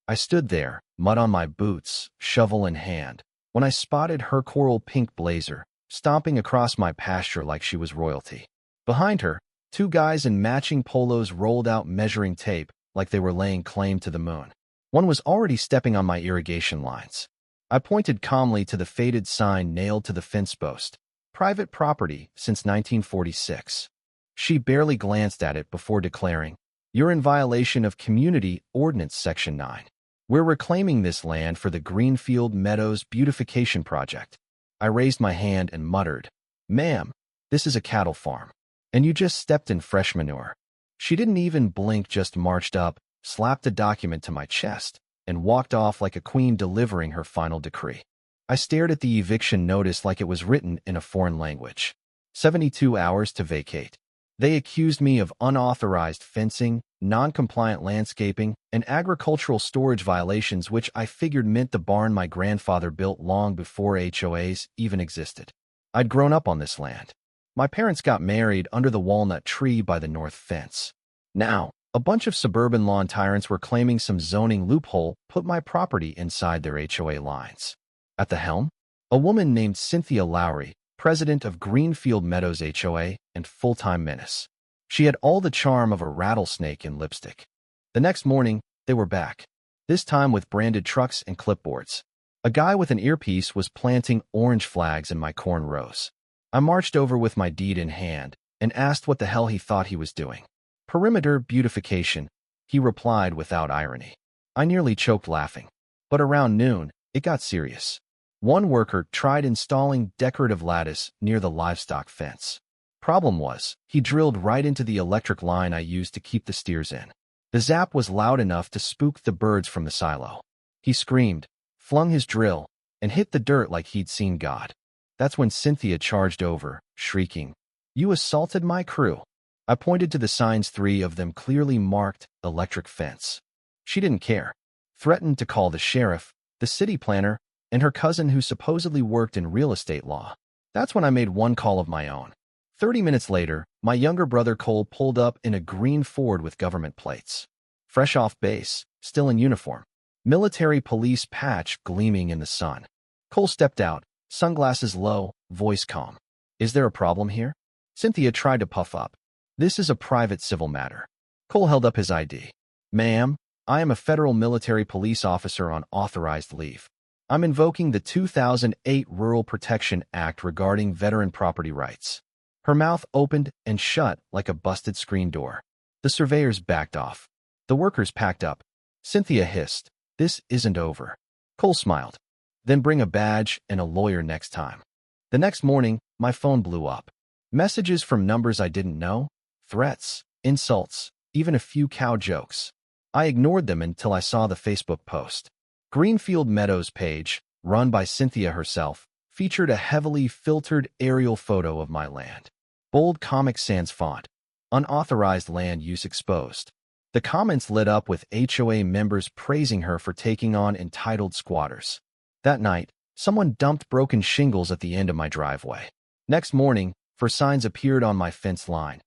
I stood there, mud on my boots, shovel in hand, when I spotted her coral pink blazer, stomping across my pasture like she was royalty. Behind her, two guys in matching polos rolled out measuring tape like they were laying claim to the moon. One was already stepping on my irrigation lines. I pointed calmly to the faded sign nailed to the fence post. Private property since 1946. She barely glanced at it before declaring, "You're in violation of Community Ordinance Section 9. We're reclaiming this land for the Greenfield Meadows Beautification Project." I raised my hand and muttered, "Ma'am, this is a cattle farm, and you just stepped in fresh manure." She didn't even blink, just marched up, slapped a document to my chest, and walked off like a queen delivering her final decree. I stared at the eviction notice like it was written in a foreign language. 72 hours to vacate. They accused me of unauthorized fencing, non-compliant landscaping, and agricultural storage violations, which I figured meant the barn my grandfather built long before HOAs even existed. I'd grown up on this land. My parents got married under the walnut tree by the north fence. Now, a bunch of suburban lawn tyrants were claiming some zoning loophole put my property inside their HOA lines. At the helm, a woman named Cynthia Lowry, president of Greenfield Meadows HOA and full-time menace. She had all the charm of a rattlesnake in lipstick. The next morning, they were back, this time with branded trucks and clipboards. A guy with an earpiece was planting orange flags in my corn rows. I marched over with my deed in hand and asked what the hell he thought he was doing. "Perimeter beautification," he replied without irony. I nearly choked laughing. But around noon, it got serious. One worker tried installing decorative lattice near the livestock fence. Problem was, he drilled right into the electric line I used to keep the steers in. The zap was loud enough to spook the birds from the silo. He screamed, flung his drill, and hit the dirt like he'd seen God. That's when Cynthia charged over, shrieking, "You assaulted my crew." I pointed to the signs, 3 of them clearly marked electric fence. She didn't care. Threatened to call the sheriff, the city planner, and her cousin who supposedly worked in real estate law. That's when I made one call of my own. 30 minutes later, my younger brother Cole pulled up in a green Ford with government plates. Fresh off base, still in uniform. Military police patch gleaming in the sun. Cole stepped out, sunglasses low, voice calm. "Is there a problem here?" Cynthia tried to puff up. "This is a private civil matter." Cole held up his ID. "Ma'am, I am a federal military police officer on authorized leave. I'm invoking the 2008 Rural Protection Act regarding veteran property rights." Her mouth opened and shut like a busted screen door. The surveyors backed off. The workers packed up. Cynthia hissed, "This isn't over." Cole smiled. "Then bring a badge and a lawyer next time." The next morning, my phone blew up. Messages from numbers I didn't know, threats, insults, even a few cow jokes. I ignored them until I saw the Facebook post. Greenfield Meadows page, run by Cynthia herself, featured a heavily filtered aerial photo of my land. Bold Comic Sans font. Unauthorized land use exposed. The comments lit up with HOA members praising her for taking on entitled squatters. That night, someone dumped broken shingles at the end of my driveway. Next morning, signs appeared on my fence line.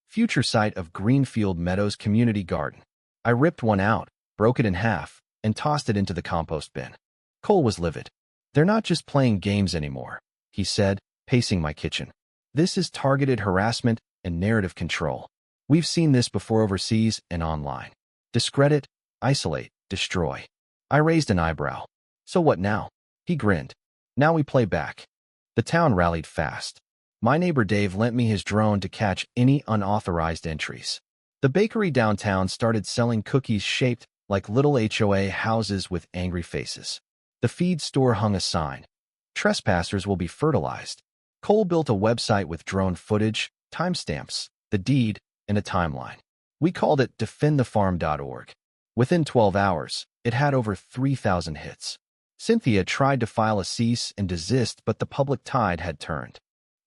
Future site of Greenfield Meadows Community Garden. I ripped one out, broke it in half, and tossed it into the compost bin. Cole was livid. "They're not just playing games anymore," he said, pacing my kitchen. "This is targeted harassment and narrative control. We've seen this before overseas and online. Discredit, isolate, destroy." I raised an eyebrow. "So what now?" He grinned. "Now we play back." The town rallied fast. My neighbor Dave lent me his drone to catch any unauthorized entries. The bakery downtown started selling cookies shaped like little HOA houses with angry faces. The feed store hung a sign, "Trespassers will be fertilized." Cole built a website with drone footage, timestamps, the deed, and a timeline. We called it defendthefarm.org. Within 12 hours, it had over 3,000 hits. Cynthia tried to file a cease and desist, but the public tide had turned.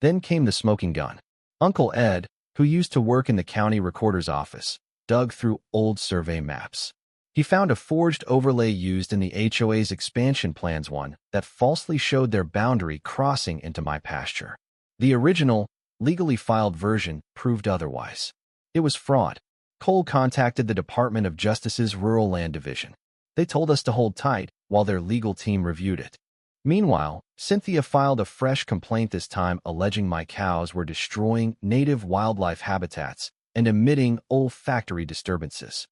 Then came the smoking gun. Uncle Ed, who used to work in the county recorder's office, dug through old survey maps. He found a forged overlay used in the HOA's expansion plans, one that falsely showed their boundary crossing into my pasture. The original, legally filed version proved otherwise. It was fraud. Cole contacted the Department of Justice's Rural Land Division. They told us to hold tight while their legal team reviewed it. Meanwhile, Cynthia filed a fresh complaint this time alleging my cows were destroying native wildlife habitats and emitting olfactory disturbances.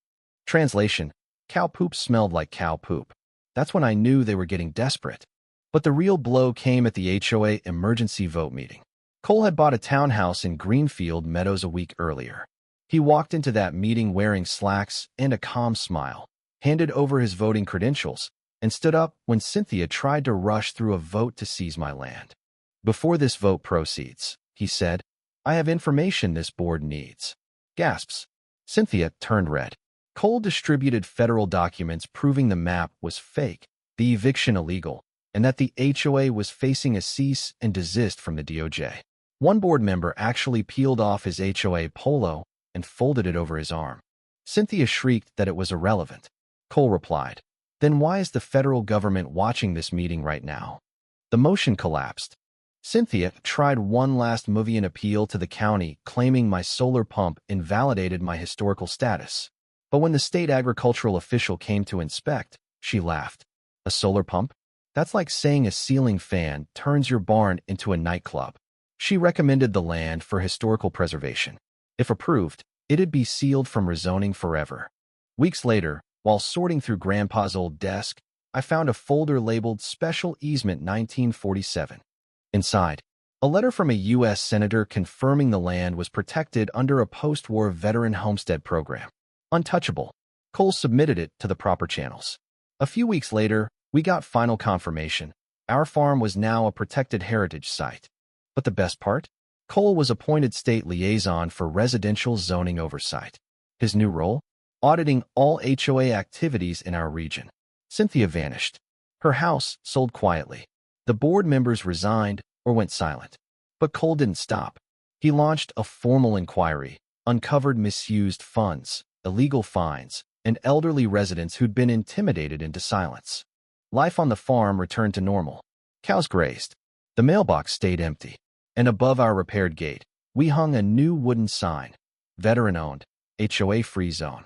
Translation: cow poop smelled like cow poop. That's when I knew they were getting desperate. But the real blow came at the HOA emergency vote meeting. Cole had bought a townhouse in Greenfield Meadows a week earlier. He walked into that meeting wearing slacks and a calm smile, handed over his voting credentials, and stood up when Cynthia tried to rush through a vote to seize my land. "Before this vote proceeds," he said, "I have information this board needs." Gasps. Cynthia turned red. Cole distributed federal documents proving the map was fake, the eviction illegal, and that the HOA was facing a cease and desist from the DOJ. One board member actually peeled off his HOA polo and folded it over his arm. Cynthia shrieked that it was irrelevant. Cole replied, "Then why is the federal government watching this meeting right now?" The motion collapsed. Cynthia tried one last Movian appeal to the county, claiming my solar pump invalidated my historical status. But when the state agricultural official came to inspect, she laughed. "A solar pump? That's like saying a ceiling fan turns your barn into a nightclub." She recommended the land for historical preservation. If approved, it'd be sealed from rezoning forever. Weeks later, while sorting through Grandpa's old desk, I found a folder labeled Special Easement 1947. Inside, a letter from a U.S. senator confirming the land was protected under a post-war veteran homestead program. Untouchable. Cole submitted it to the proper channels. A few weeks later, we got final confirmation. Our farm was now a protected heritage site. But the best part? Cole was appointed state liaison for residential zoning oversight. His new role? Auditing all HOA activities in our region. Cynthia vanished. Her house sold quietly. The board members resigned or went silent. But Cole didn't stop. He launched a formal inquiry, uncovered misused funds, illegal fines, and elderly residents who'd been intimidated into silence. Life on the farm returned to normal. Cows grazed. The mailbox stayed empty. And above our repaired gate, we hung a new wooden sign, veteran-owned, HOA-free zone.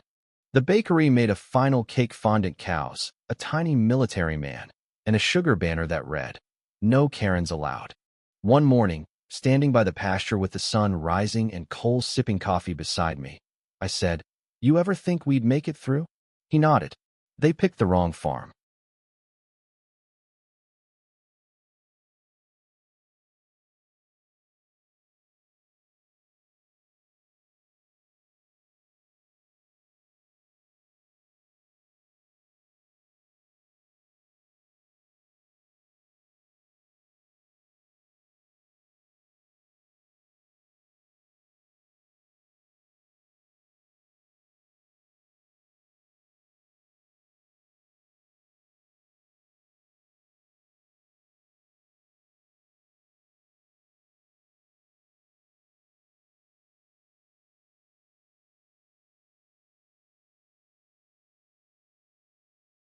The bakery made a final cake fondant cows, a tiny military man, and a sugar banner that read, "No Karens allowed." One morning, standing by the pasture with the sun rising and Cole sipping coffee beside me, I said, "You ever think we'd make it through?" He nodded. "They picked the wrong farm.